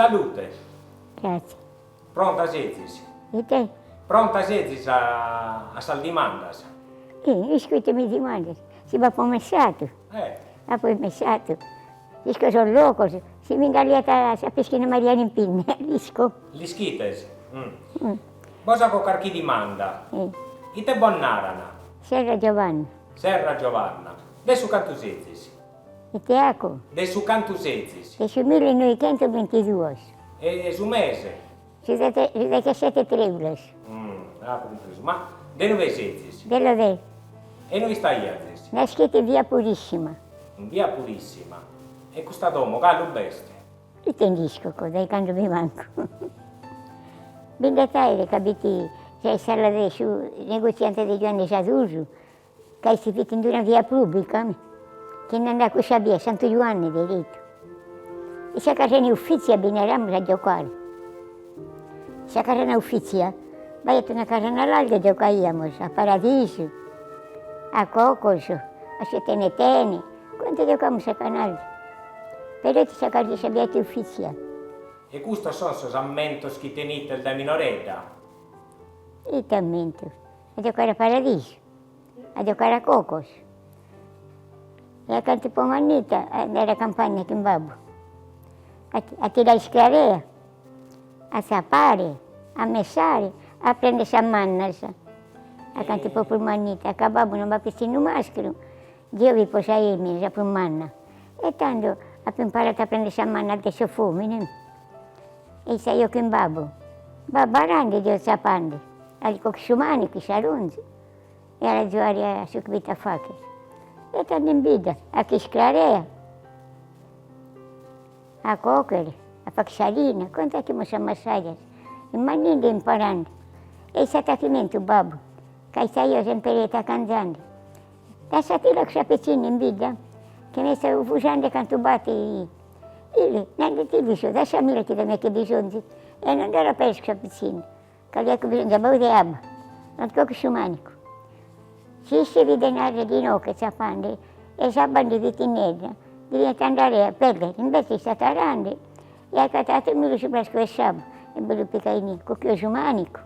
Salute. Grazie. Pronta siedzis? E te? Pronta siedzis a sal dimandas? Escuta, mi domanda, si va poi messato? Eh, Poi messato. Dico che sono loco, si mi ingaliata a Peschina Mariana in pinne, disco. li schites. Cosa con carchi dimanda? Ite bonnarana? Serra Giovanni. Serra Giovanna. De su cantu siedzis? E te ecco? De su cantu siedzis? E su 1922. E su mese? Su 17 treulas. Compreso. Ma de dove siedzis? Dello ve. E noi stai iazis? Nascete via Purissima. In via purissima. E questa domo, gallo bestia. Intendisco cosa, quando mi manco. Ben da taire, capiti, cioè sarà su negoziante di Giovanni Giasuso, che si fitta in una via pubblica, che non andava a Sciabia, Santo Giovanni, diritto. E se a casa in ufficio abbiamo a giocare. Se a casa in ufficio, vai a una casa nell'altra giocavamo, a Paradiso, a Cocos, a Setenetene, quanto giocavamo a canale. Però ti sa che si abbiate ufficio. E questo sono i ammentos che tenete da minoretta? E tammento, a giocare a Paradiso, a giocare a Cocos. E accanto a Pomannita, andare a campagna con babbo. A tirare sclarea, a sapare, a messare, a prendere sammannas. Accanto a Pomannita, che babbo non va più in maschero, Dio vi possa irmi, già Pomanna. E tanto ho imparato a prendere sammanna adesso fumine. E sai io che babbo, babbo arandi Dio sapandi, al coxumani che sarunzi, e alla gioia su che vita fa che. E tanto in vita, a che sclarea, a coccere, a faxarina, quanto che mi sono massaggiati, in manino imparando. E il sattacchimento babbo, che sai io sempre sta cantando. Lasciati la sapecina in vita, che mi stavo usando quanto batte. Non ti dico, lasciami che da me che bisogna, e non era pesca vicino, che lei che bisogna bere abba, non tocca su manico. Se si vede nare di no che sapande, e sapande di tineglia, diventa andare a perdere, invece sta tarando, e ha cattato il muro su brasco e sabba, e bello piccaini, con chiuso manico.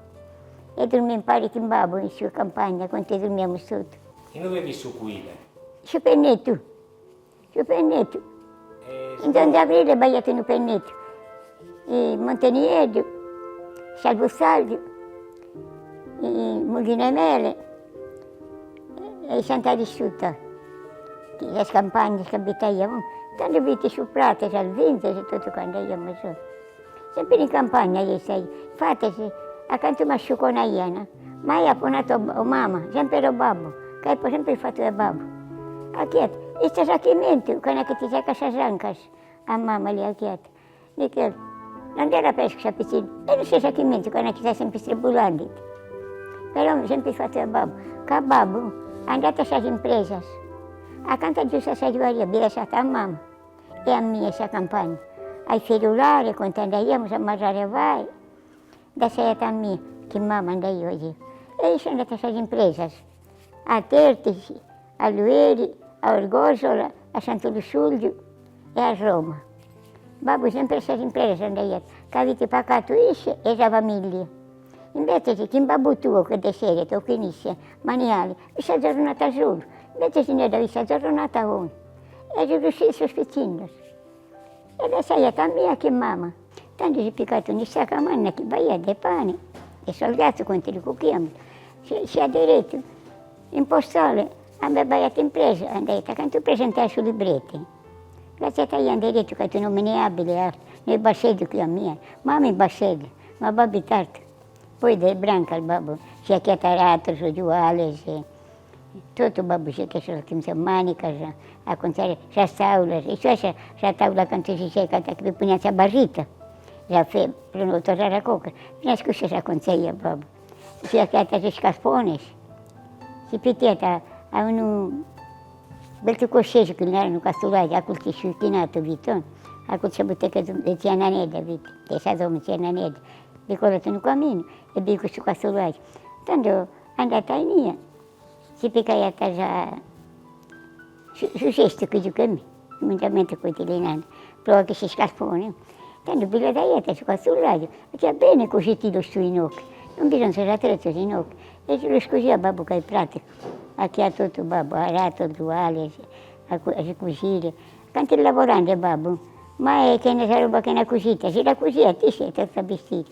E dormi in pari in babbo in sua campagna, quando dormiamo sotto. E dove vi su qui? Su Pennetto, su Pennetto. In Don Gabriele bagliato in Pennetto, Monteniedo, Salvosaldo, Mulino e Mele e Santa Risciutta, le campagne che abitavamo, tanto vite su Prate, Salvinto e tutto quando andiamo su. Sempre in campagna io sei, fatesi, accanto a Masciucona Iana, mai ha ponato mamma, sempre ero babbo, che hai sempre fatto da babbo. Acchiet, questo sacchimento, quando ti sei a casa zancas, a mamma li ha chiesto. Dico, non era pesca piccina, era il sacchimento, quando ti sei sempre stribulando. Però ho sempre fatto da babbo. Che babbo è andato a queste imprese. Accanto a giusta saggioria, mi ha lasciato a mamma e a me questa campagna. Ai cellulari, quando andavamo a mangiare vai, da sei a me, che mamma andava io. E io sono andata a queste imprese, a Tertesi, a Lueri, a Orgosola, a Santo Lussulgio e a Roma. Babbo sempre queste imprese andava, che avete pagato isce e la famiglia. Invece se in babbo tuo che di sera tu finisce maniali, questa giornata solo, invece se ne da questa giornata con. E sono riuscito a spiccare. E da sei a mia che mamma. Tanto si è piccato in sacca manna che vai dei pani, e soldato quanto li cucchiamo. Si è diretto in postale. Abbiamo baiato in presa, hanno detto che tu presentai sui libretti. Grazie a te hanno detto che tu non me ne abili, nel basseggio qui a mia. Mamma in basseggio, ma babbo tardi. Poi del branco al babbo si è chiatarato su giuale, tutto babbo si è chiesto che manica, a contare la tavola, e cioè la tavola quando si è che mi pugnava la barrita, la fe, per non tornare a coca. Non scusa la consiglia babbo. Si è chiatarato i scarponi, si pittiata a un bel cosceso che non erano castulati, a quel che si è chinato, a quel che bottega di Ciananeda, che sa dove Ciananeda, di quello che non cammino, e di questo castulati. Tanto è andata in mia, si piccava a casa, su cesto che giocava, immediatamente con i telinani, prova che si scarpone, Tanto pila da ieta su qua sul radio, perché è bene così lo stu inocchi, non bisogna essere attrezzo di inocchi. E se lo scusi a babbo che è pratico, a chi ha tutto babbo, ha rato il duale, a cucire. Quanto lavorando babbo, ma è che ne sa roba che è una cosita, se la così a ti sei tutta vestita.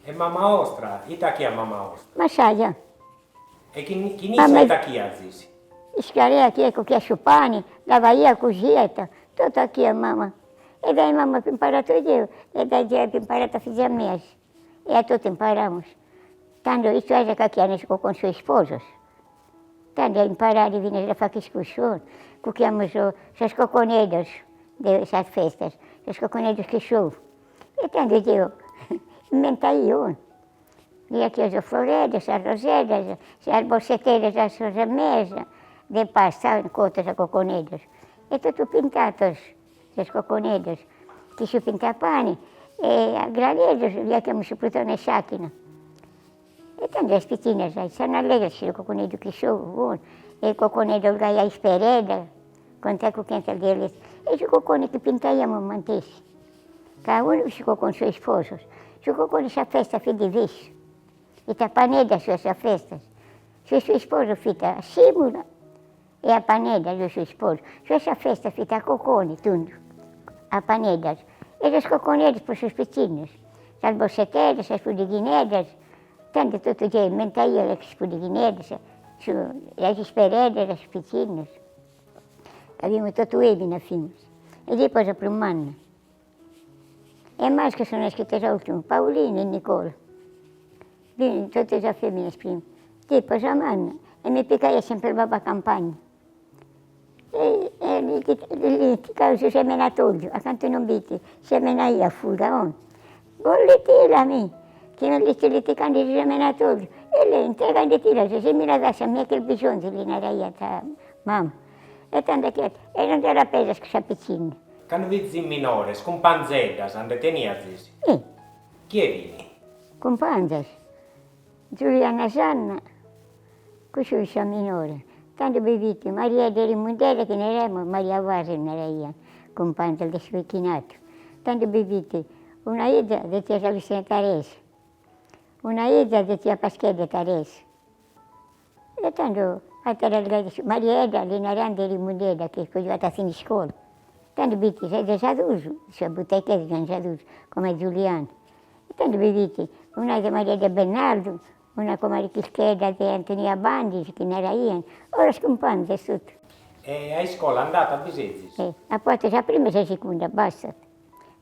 E mamma ostra, ita chi è mamma ostra? Ma sai già, E chi inizia ita chi ha zisi? scalea chi ecco che ha pani, lava io cosita, tutto qui a mamma. E dai mamma ho imparato io, e dai Dio ho imparato a fare a me. E a tutti imparamos. Tanto isto é que aqui ficou com seus esposos. Tanto a imparar e vir a fazer discussão, porque íamos os coconedos dessas festas, os coconedos que chove. E tanto eu inventei eu. E aqui as floredas, as rosedas, as bolseteiras, as remesas, de pasta, contas a coconedos. E tudo pintados, os coconedos, que se pinta pane, e a granelhos, e que se portam na cháquina. E tanto as pequenas aí, são alegres, o coconedo que chove, e o coconedo que a espereda, quando é que o quente deles. E o coconedo que pintaiamo mantesse. Cada um ficou com seus esposos. Ficou com essa festa foi de vez. E a paneda suas festas. Se o seu esposo fica a símbolo, e a paneda do seu esposo. Se essa festa fica a cocone, tudo. A paneda. E os coconedos para os seus pequenos. As bolseteiras, as pudiguinedas. Tanto todo dia inventei as pudiguinedas, as esperedas, as pequenas. Havíamos todo ele na filmes. E depois a Prumana. E mais que são as que tens a última, Paulina e Nicola. Todas as fêmeas primas. Depois a Mana. E me picaia sempre a campagna. E lì ti causa semenatoio, a quanto non viti, semenai a fuga on. Bolliti la mi, che non li ti candi di semenatoio. E lei entrega di tira, se mi la lascia a me che il bisogno lì nella mamma. E tanto che, e non era pesa che s'avvicina. Quando vizi in minore, con panzeddas, ande tenia zisi? Chi è vini? Con Panzas, Giuliana Sanna, così sa minore. Tanto beviti, Maria delle Mundere che ne erano, Maria Vase ne era io, con Panzas del Svecchinato. Tanto beviti, una ida de tia Lucina Teresa, una ida de tia Paschede Teresa. E tanto, Maria Eda, l'inarante di Mundere, che è arrivata a fine scuola. Tanto beviti, sei già Giaduso, si buttei che di Giaduso, come Giuliano. E tanto beviti, una di Maria de Bernardo, una come Maria Chischeda di Antonia Bandi, che ne era io. Ora scompanza tutto. E a scuola andata a Bisezis? A parte la prima e la seconda, basta.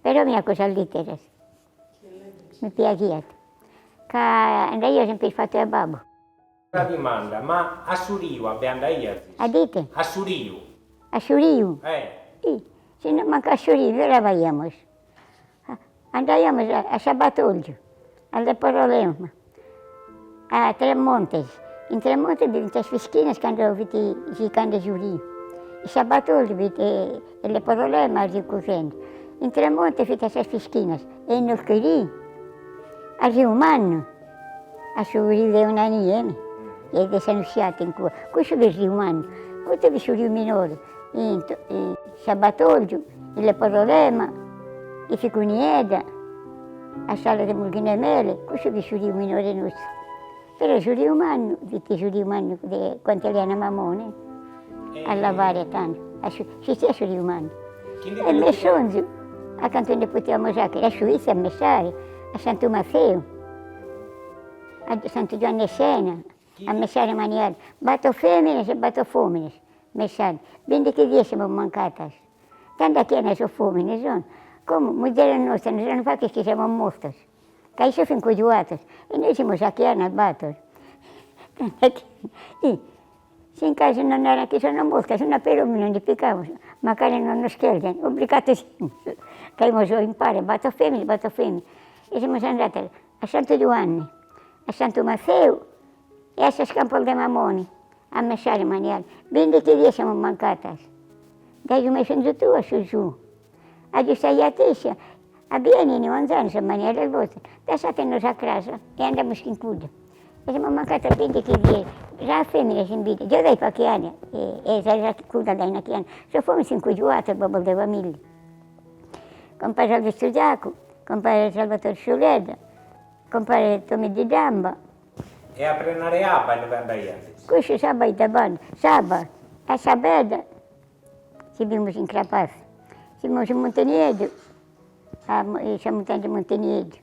Però mi ha cosa lettera. Mi piaceva. Che andai io sempre fatto a babbo. Una domanda, ma a Suriu abbiamo da io? A dite? A Suriu? A Suriu? Sì. Se non manca a Suriu, eravamo. Andavamo a Sabatolio, alle Porolema, a Tremontes. In Tremontes abbiamo le fischine quando avete giocando Suriu. A Sabatolio avete le Porolema al corrente. In Tremontes avete le fischine. E in Olcari, a Riumanno, a Suriu è una niente. E adesso sono usciti in qua. Questo è il Riumanno. Questo è il Suriu minore. In Sabatolio, le Porolema, e Ficunieda, a sala di Mulghine Mele, questo è il Suriu minore nostro. Però il Suriu umano, il Suriu umano, quando era una mamone, a lavare tanto, si sta Suriu umano. E Messonzo, a quanto ne potevamo usare, la Suizia a Messare, a Santo Maffeo, a Santo Giovanni Sena, a Messare Maniera, batto femmine e batto femmine, Messare. Quindi che dia siamo mancate. Tanto che ne sono femmine, sono. Come modello nostro, non sono fatti che siamo morti. Che sono incogliati. E noi siamo sacchiati al battere. Se in casa non era che sono morti, sono però non li piccavo, magari non lo scherzano, obbligati sempre. Che io so imparare, batto femmine. E siamo andati a Santo Giovanni, a Santo Maffeo e a Scampo de Mamoni, a Messare Maniera. Quindi che dia siamo mancati. Dai come sono tu a su. Aggiustai a Tessia, a Bieni, non sanno se maniera del vostro. Lasciatemi a casa e andiamo in cuda. E siamo mancati 20 kg. La femmina si invita, già dai pochi anni, e sei la cuda da una chiana. Se fommo 5 giorni, il babbo della famiglia. compare Alvito Giacomo, compare Salvatore Sciuleda, compare Tommy Di Gamba. E a prenare Abba e dove andai? Questo sabato da banda, sabato, a Sabeda, ci vimos in Crapaz, siamo in Montenegro, siamo montando in Montenegro,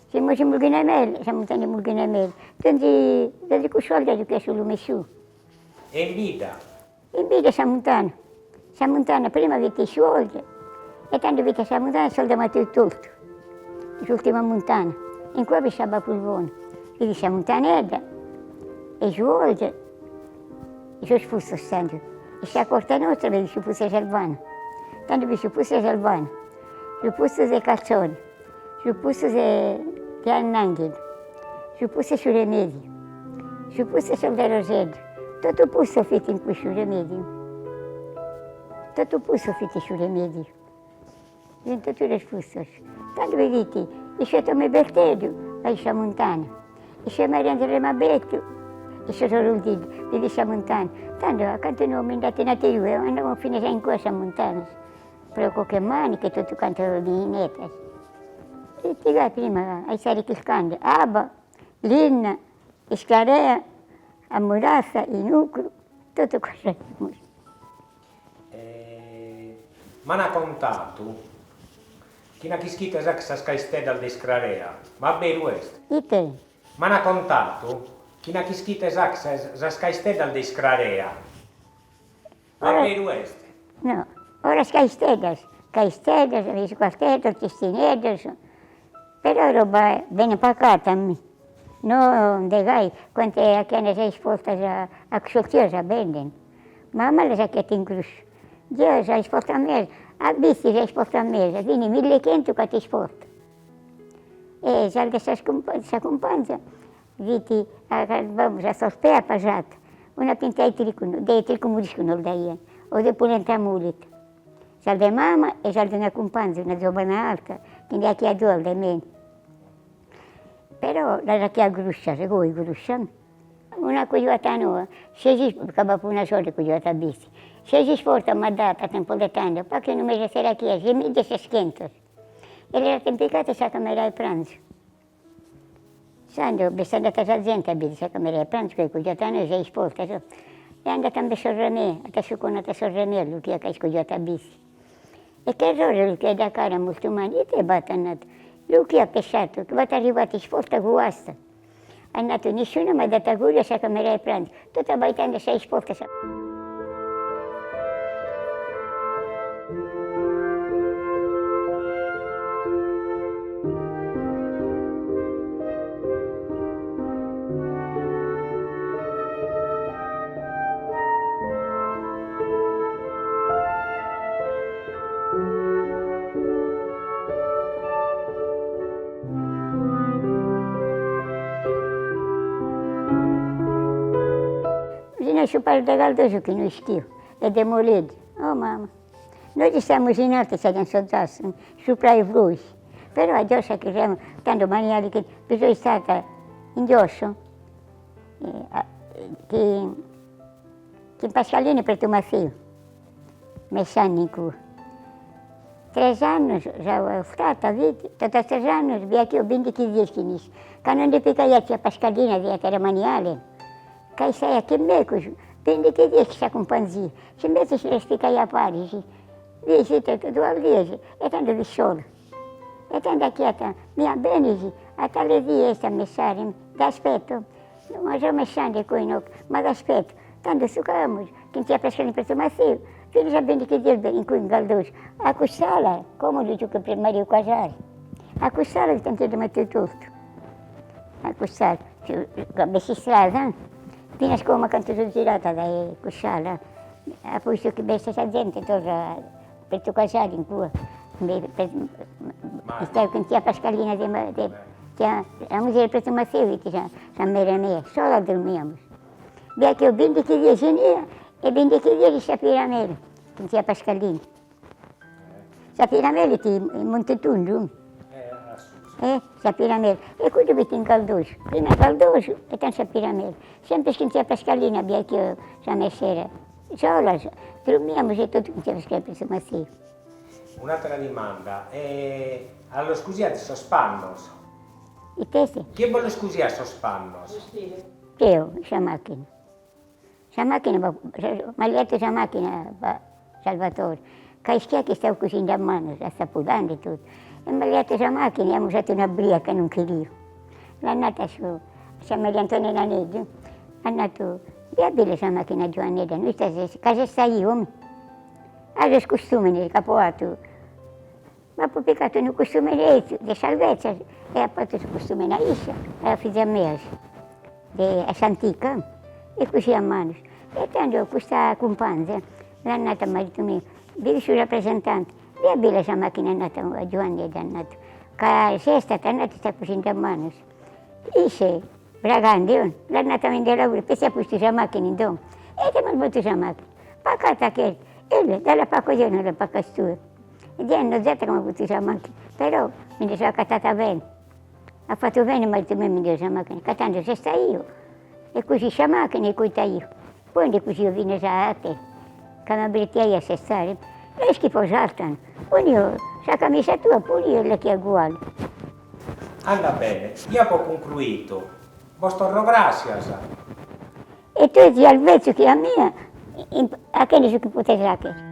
siamo in Mulginamel, siamo montando in Mulginamel, tanti con soldi che sono messo. E in vita? In vita siamo montando, prima avete i soldi, e tanto avete siamo montando, soldi ma tutto, l'ultima montana, in qua vi siamo a Pulvone, quindi siamo montando. E soldi, e sono sfusto stando. E se a porta nostra vedi si fosse Salvano. Tanto vi si fosse Salvano, si fosse dei calzoni, si fosse di Annangelo, si fosse su Remedio, si fosse sul Roseggio. Tutto posto fatto in questo Remedio. Tutto posto fatto su Remedio. In tutte le sfuste. Tanto vedete, e c'è Tomé Bertedo, a Iscia Montana, e c'è Maria Andrea Mabetto. E se sono uditi, vedi siamo montana. Tanto accanto a noi andate in attività, andiamo a finire in questa montana. Però con che mani che tutto quanto di netta. E ti vai prima ai sari Chiscande, Abba, Linna, Iscarea, a Murassa, in Nucro, tutto questo. Ma ha contato chi ha scritto che sa scaistè al Descrarea, ma bene questo. E te? Ma ha contato chi ha scritto che sa scaistè al Descrarea, ma bene questo. No, ora Caistedas, avete quartetto, Testinedas, però roba bene pacata a me. Non degai, quando è che ne sei esposta a scioltiosa bene. Mamma le sacchette in cruscio. Dio sei esposta a me, a bici sei esposta a me, quindi 1500 che ti esposta. E già che si accompagna, vedi, a sospea passata, una pinta dei tricomuriscono daí, o de polenta mulit. Salve mamma e salve una compagna, una giovane alta, che ne ha chi a due da me. Però la chi a gruscia, se vuoi gruscia, una cogliata nuova, se si scappa una sola cogliata bici. Se si sporta ma data tempo di tanto, perché non mi sarà chiesa, e mi dice schento. E le tempicate sa camera e pranzo. Sando, bestando a casa gente, abita sa camera e pranzo, che cogliata nuova si sporta. E è andata a Sorremè, a Sorremè, lui che ha scogliata bici. E che errore lui che è da cara musulmani, e te battanno. Lui che ha pesciato, che va arrivato in sporta guasta. È andato nessuno, ma ha dato auguri a sa camera e pranzo. Tutta baitando sei sporta. Noi ci parliamo di Galdoso che noi schifo, e di Moledi. Oh mamma, noi ci siamo in alto, ci abbiamo soldato, sopra i flussi. Però a Giossa che siamo, tanto maniali che bisogna stare in Giosso, che in Pascalini per Tomassio, messo anni in cura. 3 anni, ho stata a vita, tutti 3 anni, via che ho 20 dieci, che non di piccaiati a Pascalina, via che era maniale. Che sei a che me così, quindi che dici sta compagnia, se invece si resti a Parigi, visita 2 mesi, e tanto di solo. E tanto chiata, mi ha bene, a tale dia sta messare, d'aspetto, non ho messando qui, ma d'aspetto, tanto su camo, che ti ha preso in questo massimo, fino a bene che dire in cui in Galdoso, a quest'ala, come dico che per Mario Casale, a quest'ala il tanto di mettere tutto, a quest'ala, come si strada, fino a come quando sono girata da Cusciala, ha posto che besta la gente torna per tu casale in cui stai con tia Pascalina la musica per tu Matteo, San Meremea, solo dormiamo. Beh, che ho 20 kg di genia e 20 kg di Sapiramele, con tia Pascalina. Sapiramele ti Montetundu. Sapiramele. E qui dove in Galdoso. Prima Galdoso e poi Sapiramele. Sempre che tia Pascalina abbia che sa messere. Sola, dormiamo e tutto con tia Pascalina per Matteo. Un'altra domanda, allo scusiate sospannos, I testi? chi vuole scusare sospannos? Io, la macchina. La macchina, ma ha letto la macchina, Salvatore, che stavo cucendo a mano, sta pulendo e tutto. E mi ha letto la macchina e abbiamo usato una briaca, non chiedevo. L'ha andata su, San Maria Antonella Neggio, è andato, via bene la macchina Giovannella, noi casa sta io, allora costume nel capoato, ma poi peccato un costume di salvezza e ha fatto il costume a Iscia, alla figlia mia, a Santica, e così a mano. E tanto questa compagna, l'ha andata a marito mio, devi sul rappresentante, via bene la macchina è andata a Giovannella, è andato, che se è stata andata sta cucendo a mano. Isce, bragando, l'ha andata a vendere lavoro, poi si è posto la macchina in domo, e ti ha mandato la macchina, paccata che, e dalla pacca io non la pacca sua. E hanno detto che mi ha avuto la macchina, però me ne sono accattata bene. Ha fatto bene, ma mi dio la macchina, che tanto se sta io. E così la macchina e cuita io. Poi così io vino a te, che mi abbracciai a se stare. E schifo saltano. Poi io, la camicia tua, pure io le chiedo uguale. Anda bene, io ho concluito. Vostro gracias. E tu dici al vezzo che a mia, a che ne so che potete fare.